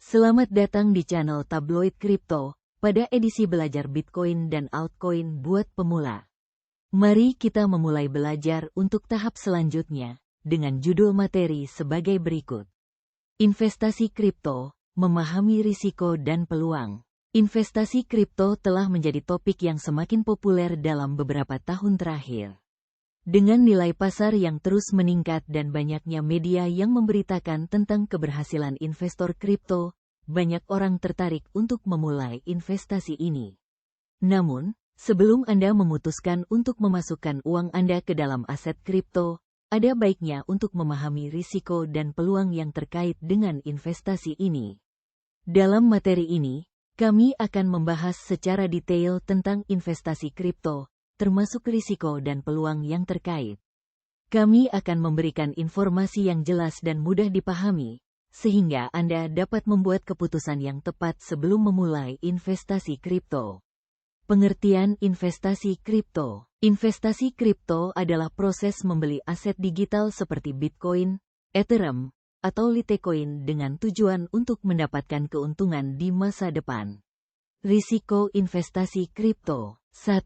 Selamat datang di channel Tabloid Kripto, pada edisi belajar Bitcoin dan Altcoin buat pemula. Mari kita memulai belajar untuk tahap selanjutnya, dengan judul materi sebagai berikut. Investasi kripto, memahami risiko dan peluang. Investasi kripto telah menjadi topik yang semakin populer dalam beberapa tahun terakhir. Dengan nilai pasar yang terus meningkat dan banyaknya media yang memberitakan tentang keberhasilan investor kripto, banyak orang tertarik untuk memulai investasi ini. Namun, sebelum Anda memutuskan untuk memasukkan uang Anda ke dalam aset kripto, ada baiknya untuk memahami risiko dan peluang yang terkait dengan investasi ini. Dalam materi ini, kami akan membahas secara detail tentang investasi kripto, termasuk risiko dan peluang yang terkait. Kami akan memberikan informasi yang jelas dan mudah dipahami, sehingga Anda dapat membuat keputusan yang tepat sebelum memulai investasi kripto. Pengertian investasi kripto. Investasi kripto adalah proses membeli aset digital seperti Bitcoin, Ethereum, atau Litecoin dengan tujuan untuk mendapatkan keuntungan di masa depan. Risiko investasi kripto. 1.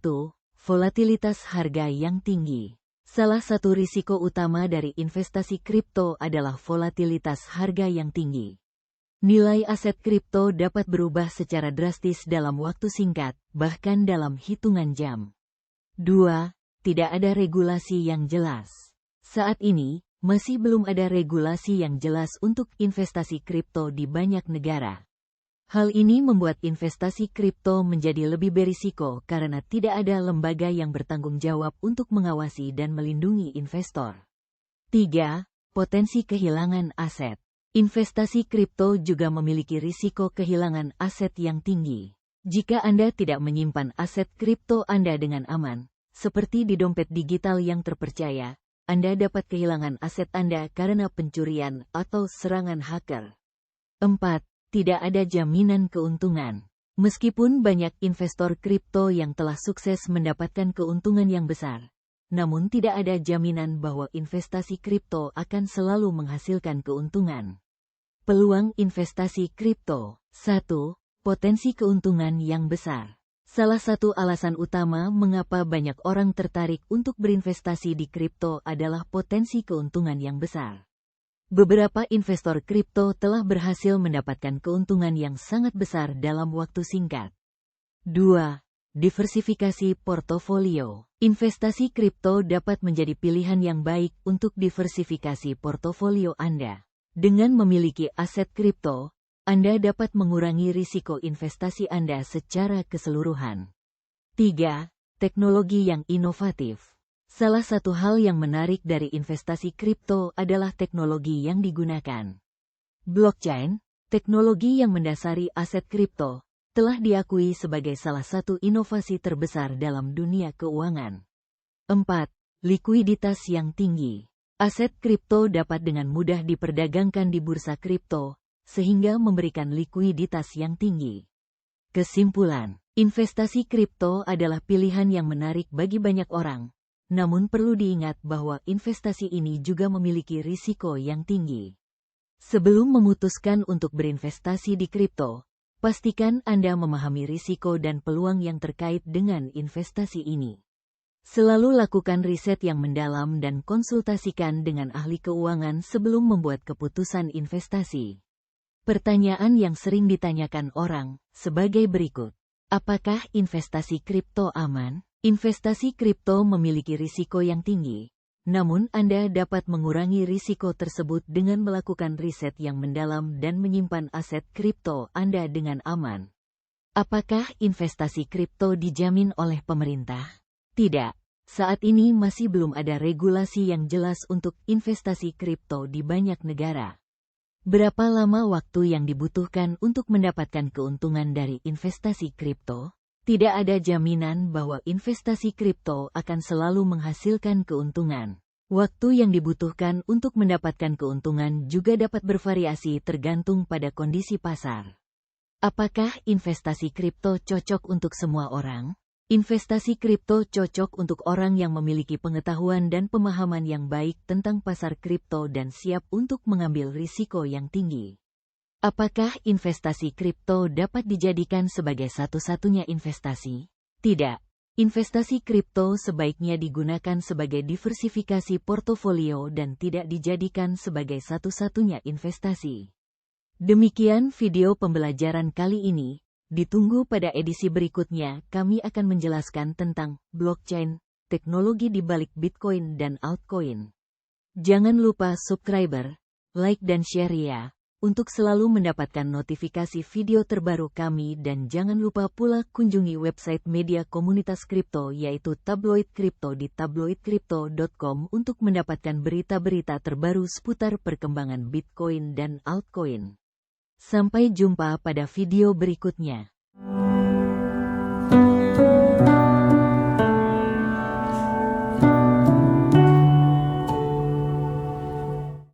Volatilitas harga yang tinggi. Salah satu risiko utama dari investasi kripto adalah volatilitas harga yang tinggi. Nilai aset kripto dapat berubah secara drastis dalam waktu singkat, bahkan dalam hitungan jam. 2. Tidak ada regulasi yang jelas. Saat ini, masih belum ada regulasi yang jelas untuk investasi kripto di banyak negara. Hal ini membuat investasi kripto menjadi lebih berisiko karena tidak ada lembaga yang bertanggung jawab untuk mengawasi dan melindungi investor. 3. Potensi kehilangan aset. Investasi kripto juga memiliki risiko kehilangan aset yang tinggi. Jika Anda tidak menyimpan aset kripto Anda dengan aman, seperti di dompet digital yang terpercaya, Anda dapat kehilangan aset Anda karena pencurian atau serangan hacker. 4. Tidak ada jaminan keuntungan. Meskipun banyak investor kripto yang telah sukses mendapatkan keuntungan yang besar, namun tidak ada jaminan bahwa investasi kripto akan selalu menghasilkan keuntungan. Peluang investasi kripto. 1. Potensi keuntungan yang besar. Salah satu alasan utama mengapa banyak orang tertarik untuk berinvestasi di kripto adalah potensi keuntungan yang besar. Beberapa investor kripto telah berhasil mendapatkan keuntungan yang sangat besar dalam waktu singkat. 2. Diversifikasi portofolio. Investasi kripto dapat menjadi pilihan yang baik untuk diversifikasi portofolio Anda. Dengan memiliki aset kripto, Anda dapat mengurangi risiko investasi Anda secara keseluruhan. 3. Teknologi yang inovatif. Salah satu hal yang menarik dari investasi kripto adalah teknologi yang digunakan. Blockchain, teknologi yang mendasari aset kripto, telah diakui sebagai salah satu inovasi terbesar dalam dunia keuangan. 4. Likuiditas yang tinggi. Aset kripto dapat dengan mudah diperdagangkan di bursa kripto, sehingga memberikan likuiditas yang tinggi. Kesimpulan, investasi kripto adalah pilihan yang menarik bagi banyak orang. Namun perlu diingat bahwa investasi ini juga memiliki risiko yang tinggi. Sebelum memutuskan untuk berinvestasi di kripto, pastikan Anda memahami risiko dan peluang yang terkait dengan investasi ini. Selalu lakukan riset yang mendalam dan konsultasikan dengan ahli keuangan sebelum membuat keputusan investasi. Pertanyaan yang sering ditanyakan orang, sebagai berikut. Apakah investasi kripto aman? Investasi kripto memiliki risiko yang tinggi, namun Anda dapat mengurangi risiko tersebut dengan melakukan riset yang mendalam dan menyimpan aset kripto Anda dengan aman. Apakah investasi kripto dijamin oleh pemerintah? Tidak. Saat ini masih belum ada regulasi yang jelas untuk investasi kripto di banyak negara. Berapa lama waktu yang dibutuhkan untuk mendapatkan keuntungan dari investasi kripto? Tidak ada jaminan bahwa investasi kripto akan selalu menghasilkan keuntungan. Waktu yang dibutuhkan untuk mendapatkan keuntungan juga dapat bervariasi tergantung pada kondisi pasar. Apakah investasi kripto cocok untuk semua orang? Investasi kripto cocok untuk orang yang memiliki pengetahuan dan pemahaman yang baik tentang pasar kripto dan siap untuk mengambil risiko yang tinggi. Apakah investasi kripto dapat dijadikan sebagai satu-satunya investasi? Tidak. Investasi kripto sebaiknya digunakan sebagai diversifikasi portofolio dan tidak dijadikan sebagai satu-satunya investasi. Demikian video pembelajaran kali ini. Ditunggu pada edisi berikutnya, kami akan menjelaskan tentang blockchain, teknologi di balik Bitcoin dan altcoin. Jangan lupa subscribe, like dan share ya, untuk selalu mendapatkan notifikasi video terbaru kami, dan jangan lupa pula kunjungi website media komunitas kripto yaitu Tabloid Kripto di tabloidkripto.com untuk mendapatkan berita-berita terbaru seputar perkembangan Bitcoin dan altcoin. Sampai jumpa pada video berikutnya.